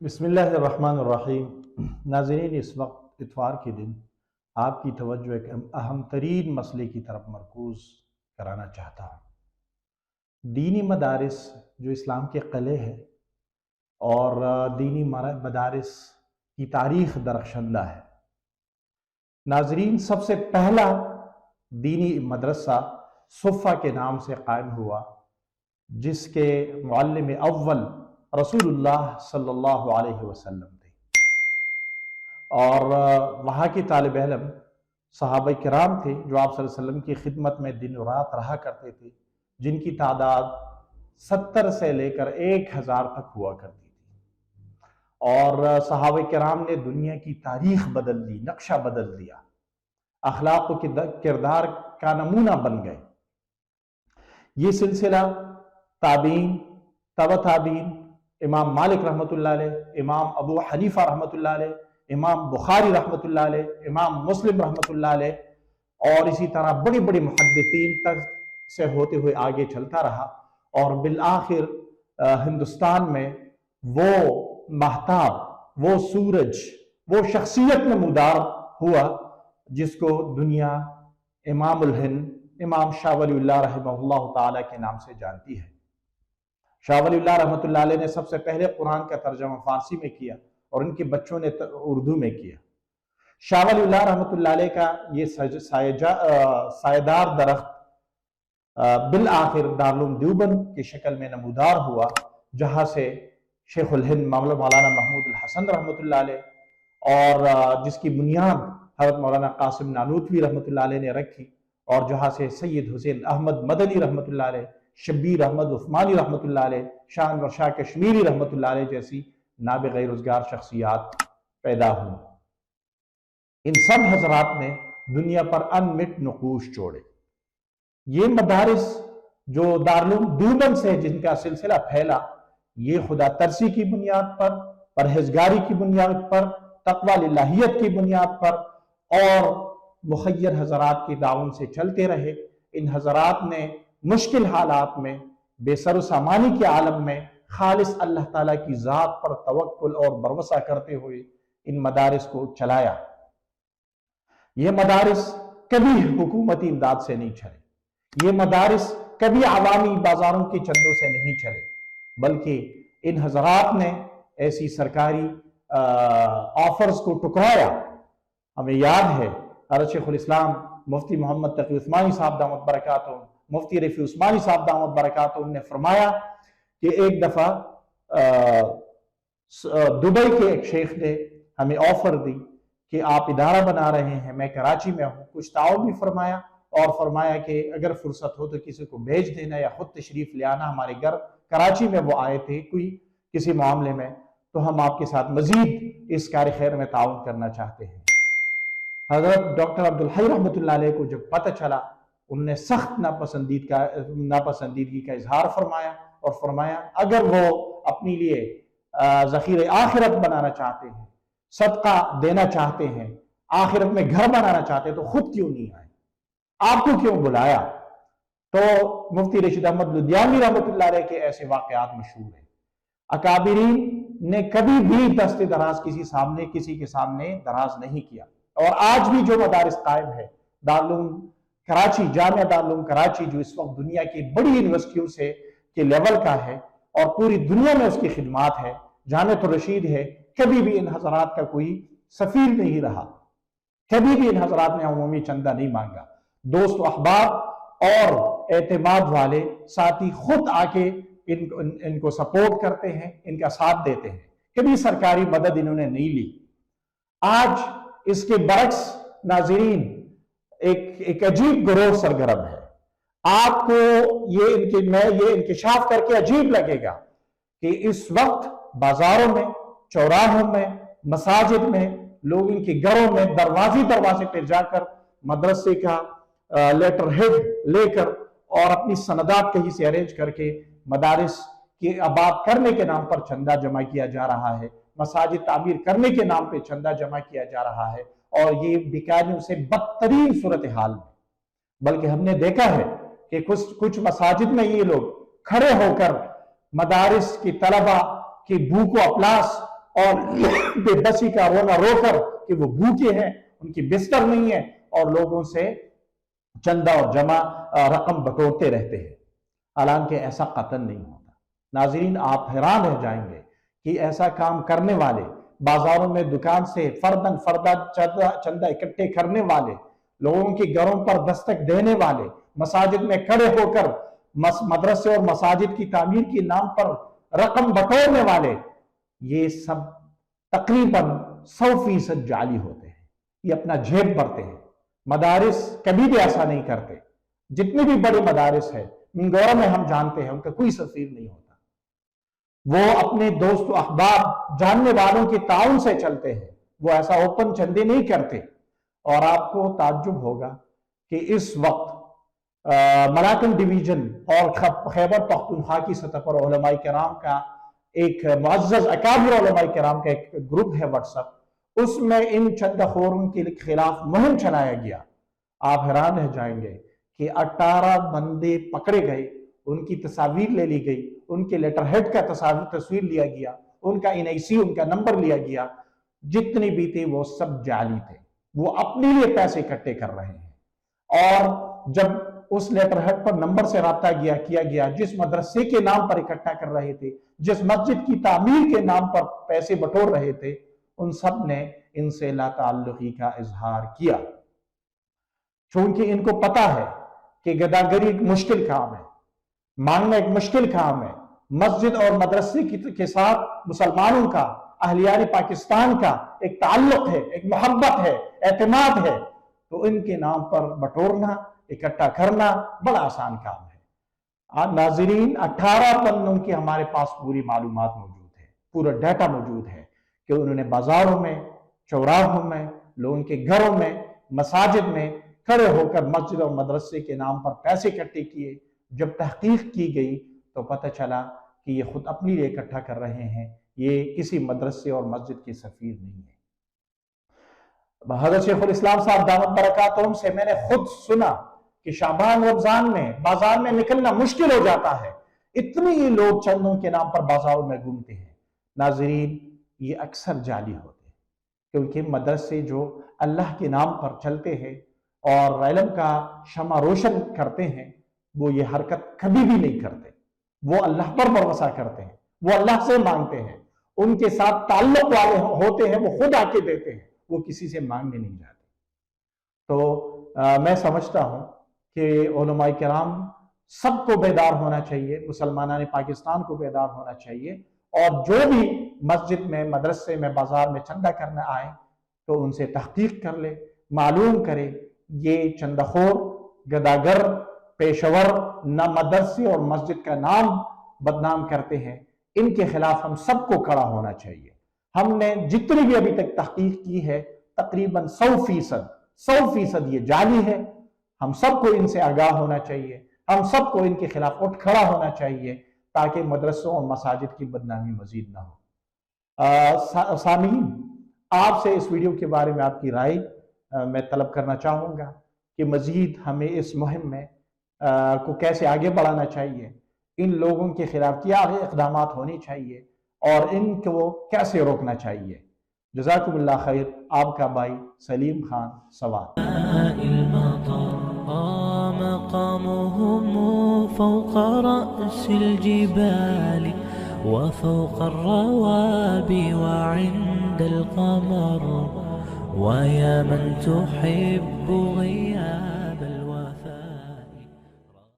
بسم اللہ الرحمن الرحیم۔ ناظرین، اس وقت اتوار کے دن آپ کی توجہ ایک اہم ترین مسئلے کی طرف مرکوز کرانا چاہتا ہوں۔ دینی مدارس جو اسلام کے قلعے ہیں اور دینی مدارس کی تاریخ درخشندہ ہے۔ ناظرین، سب سے پہلا دینی مدرسہ صفہ کے نام سے قائم ہوا، جس کے معلم اول رسول اللہ صلی اللہ علیہ وسلم تھے، اور وہاں کے طالب علم صحابہ کرام تھے جو آپ صلی اللہ علیہ وسلم کی خدمت میں دن و رات رہا کرتے تھے، جن کی تعداد 70 سے لے کر 1000 تک ہوا کرتی تھی، اور صحابہ کرام نے دنیا کی تاریخ بدل دی، نقشہ بدل دیا، اخلاق و کردار کا نمونہ بن گئے۔ یہ سلسلہ تابعین، تبع تابعین، امام مالک رحمۃ اللہ علیہ، امام ابو حنیفہ رحمۃ اللہ علیہ، امام بخاری رحمۃ اللہ علیہ، امام مسلم رحمۃ اللہ علیہ، اور اسی طرح بڑی بڑی محدثین تک سے ہوتے ہوئے آگے چلتا رہا، اور بالآخر ہندوستان میں وہ مہتاب، وہ سورج، وہ شخصیت نمودار ہوا جس کو دنیا امام الہند، امام شاہ ولی اللہ رحمہ اللہ تعالیٰ کے نام سے جانتی ہے۔ شاہ ولی اللہ رحمۃ اللہ علیہ نے سب سے پہلے قرآن کا ترجمہ فارسی میں کیا، اور ان کے بچوں نے اردو میں کیا۔ شاہ ولی اللہ رحمۃ اللہ علیہ کا یہ سایدار درخت بالآخر دارالعلوم دیوبند کی شکل میں نمودار ہوا، جہاں سے شیخ الہند مولانا محمود الحسن رحمۃ اللہ علیہ، اور جس کی بنیاد حضرت مولانا قاسم نانوتوی رحمۃ اللہ علیہ نے رکھی، اور جہاں سے سید حسین احمد مدنی رحمۃ اللہ علیہ، شبیر احمد عثمانی رحمۃ اللہ علیہ، شاہ انور شاہ کشمیری رحمۃ اللہ علیہ جیسی نابغہ روزگار شخصیات پیدا ہوئیں۔ ان سب حضرات نے دنیا پر انمٹ نقوش چھوڑے۔ یہ مدارس جو دارالعلوم دیوبند سے جن کا سلسلہ پھیلا، یہ خدا ترسی کی بنیاد پر، پرہیزگاری کی بنیاد پر، تقوی الہیت کی بنیاد پر، اور مخیر حضرات کی تعاون سے چلتے رہے۔ ان حضرات نے مشکل حالات میں، بے سر و سامانی کے عالم میں، خالص اللہ تعالیٰ کی ذات پر توکل اور بھروسہ کرتے ہوئے ان مدارس کو چلایا۔ یہ مدارس کبھی حکومتی امداد سے نہیں چلے، یہ مدارس کبھی عوامی بازاروں کے چندوں سے نہیں چلے، بلکہ ان حضرات نے ایسی سرکاری آفرز کو ٹکرایا۔ ہمیں یاد ہے حضرت شیخ الاسلام مفتی محمد تقی عثمانی صاحب دامت برکاتہ، مفتی رفیع عثمانی صاحب دامت برکاتہ نے فرمایا کہ ایک دفعہ دبئی کے ایک شیخ نے ہمیں آفر دی کہ آپ ادارہ بنا رہے ہیں، میں کراچی میں ہوں، کچھ تعاون بھی فرمایا، اور فرمایا کہ اگر فرصت ہو تو کسی کو بھیج دینا یا خود تشریف لے آنا ہمارے گھر۔ کراچی میں وہ آئے تھے کسی معاملے میں، تو ہم آپ کے ساتھ مزید اس کار خیر میں تعاون کرنا چاہتے ہیں۔ حضرت ڈاکٹر عبدالحی رحمۃ اللہ علیہ کو جب پتہ چلا، انہوں نے سخت ناپسندیدگی کا اظہار فرمایا، اور فرمایا اگر وہ اپنی لیے ذخیرہ آخرت بنانا چاہتے ہیں، صدقہ دینا چاہتے ہیں، آخرت میں گھر بنانا چاہتے ہیں، تو خود کیوں نہیں آئے، آپ کو کیوں بلایا؟ تو مفتی رشید احمد لدھیانوی رحمۃ اللہ علیہ کے ایسے واقعات مشہور ہیں۔ اکابرین نے کبھی بھی دست دراز کسی کے سامنے دراز نہیں کیا، اور آج بھی جو مدارس قائم ہے، دارالعلوم کراچی، جامعہ دارالعلوم کراچی، جو اس وقت دنیا کی بڑی یونیورسٹیوں سے کے لیول کا ہے اور پوری دنیا میں اس کی خدمات ہے، جامعۃ الرشید ہے، کبھی بھی ان حضرات کا کوئی سفیر نہیں رہا، کبھی بھی ان حضرات نے عمومی چندہ نہیں مانگا۔ دوست و احباب اور اعتماد والے ساتھی خود آ کے ان کو سپورٹ کرتے ہیں، ان کا ساتھ دیتے ہیں، کبھی سرکاری مدد انہوں نے نہیں لی۔ آج اس کے برعکس ناظرین ایک عجیب گروہ سرگرم ہے۔ آپ کو یہ انکشاف کر کے عجیب لگے گا کہ اس وقت بازاروں میں، چوراہوں میں، مساجد میں، لوگ ان کے گھروں میں دروازے پہ جا کر مدرسے کا لیٹر ہیڈ لے کر اور اپنی سندات کہیں سے ارینج کر کے مدارس کے آباد کرنے کے نام پر چندہ جمع کیا جا رہا ہے، مساجد تعمیر کرنے کے نام پہ چندہ جمع کیا جا رہا ہے، اور یہ بیکاریوں سے بدترین صورتحال میں۔ بلکہ ہم نے دیکھا ہے کہ کچھ مساجد میں یہ لوگ کھڑے ہو کر مدارس کی طلبہ کی بھوک و افلاس اور بے بسی کا رونا رو کر کہ وہ بھوکے ہیں، ان کی بستر نہیں ہے، اور لوگوں سے چندہ اور جمع رقم بٹورتے رہتے ہیں، حالانکہ ایسا قطعاً نہیں ہوتا۔ ناظرین، آپ حیران رہ جائیں گے کہ ایسا کام کرنے والے، بازاروں میں دکان سے فرداً فردہ چندہ اکٹھے کرنے والے، لوگوں کے گھروں پر دستک دینے والے، مساجد میں کھڑے ہو کر مدرسے اور مساجد کی تعمیر کے نام پر رقم بٹورنے والے، یہ سب تقریباً 100% جعلی ہوتے ہیں، یہ اپنا جیب بھرتے ہیں۔ مدارس کبھی بھی ایسا نہیں کرتے، جتنے بھی بڑے مدارس ہیں منگورا میں ہم جانتے ہیں ان کا کوئی سفیر نہیں ہوتا، وہ اپنے دوست و احباب جاننے والوں کے تعاون سے چلتے ہیں، وہ ایسا اوپن چندے نہیں کرتے۔ اور آپ کو تعجب ہوگا کہ اس وقت ملاکنڈ ڈویژن اور خیبر پختونخوا کی سطح پر علماء کرام کا ایک معزز اکابر علماء کرام کا ایک گروپ ہے واٹس ایپ، اس میں ان چندہ خوروں کے خلاف مہم چلایا گیا۔ آپ حیران رہ جائیں گے کہ 18 بندے پکڑے گئے، ان کی تصاویر لے لی گئی، ان کے لیٹر ہیڈ کا تصویر لیا گیا، ان کا NIC ان کا نمبر لیا گیا، جتنے بھی تھے وہ سب جعلی تھے، وہ اپنے لیے پیسے اکٹھے کر رہے ہیں۔ اور جب اس لیٹر ہیڈ پر نمبر سے رابطہ کیا گیا، جس مدرسے کے نام پر اکٹھا کر رہے تھے، جس مسجد کی تعمیر کے نام پر پیسے بٹور رہے تھے، ان سب نے ان سے لا تعلقی کا اظہار کیا، چونکہ ان کو پتا ہے کہ گداگری ایک مشکل کام ہے، مانگنا ایک مشکل کام ہے۔ مسجد اور مدرسے کے ساتھ مسلمانوں کا، اہلیان پاکستان کا ایک تعلق ہے، ایک محبت ہے، اعتماد ہے، تو ان کے نام پر بٹورنا، اکٹھا کرنا بڑا آسان کام ہے۔ ناظرین، 18 پنوں کی ہمارے پاس پوری معلومات موجود ہے، پورا ڈیٹا موجود ہے کہ انہوں نے بازاروں میں، چوراہوں میں، لوگوں کے گھروں میں، مساجد میں کھڑے ہو کر مسجد اور مدرسے کے نام پر پیسے اکٹھے کیے۔ جب تحقیق کی گئی تو پتہ چلا کہ یہ خود اپنی لیے اکٹھا کر رہے ہیں، یہ کسی مدرسے اور مسجد کے سفیر نہیں ہے۔ حضرت شیخ الاسلام صاحب دامت برکاتہم سے میں نے خود سنا کہ شعبان رمضان میں بازار میں نکلنا مشکل ہو جاتا ہے، اتنے ہی لوگ چندوں کے نام پر بازاروں میں گھومتے ہیں۔ ناظرین، یہ اکثر جعلی ہوتے ہیں، کیونکہ مدرسے جو اللہ کے نام پر چلتے ہیں اور علم کا شمع روشن کرتے ہیں، وہ یہ حرکت کبھی بھی نہیں کرتے، وہ اللہ پر بھروسہ کرتے ہیں، وہ اللہ سے مانگتے ہیں، ان کے ساتھ تعلق والے ہوتے ہیں، وہ خود آ کے دیتے ہیں، وہ کسی سے مانگنے نہیں جاتے۔ تو میں سمجھتا ہوں کہ علماء کرام سب کو بیدار ہونا چاہیے، مسلمانان پاکستان کو بیدار ہونا چاہیے، اور جو بھی مسجد میں، مدرسے میں، بازار میں چندہ کرنے آئے تو ان سے تحقیق کر لے، معلوم کرے یہ چندہ خور، گداگر، پیشور نہ مدرسے اور مسجد کا نام بدنام کرتے ہیں، ان کے خلاف ہم سب کو کھڑا ہونا چاہیے۔ ہم نے جتنی بھی ابھی تک تحقیق کی ہے تقریباً 100% یہ جعلی ہے۔ ہم سب کو ان سے آگاہ ہونا چاہیے، ہم سب کو ان کے خلاف اٹھ کھڑا ہونا چاہیے تاکہ مدرسوں اور مساجد کی بدنامی مزید نہ ہو۔ سامعین، آپ سے اس ویڈیو کے بارے میں آپ کی رائے میں طلب کرنا چاہوں گا کہ مزید ہمیں اس مہم میں کو کیسے آگے بڑھانا چاہیے، ان لوگوں کے خلاف کیا اقدامات ہونے چاہیے اور ان کو کیسے روکنا چاہیے۔ جزاکم اللہ خیر، آپ کا بھائی سلیم خان سوات۔ مقامهم فوق رأس الجبال وفوق الروابي وعند القمر ويا من تحب غياب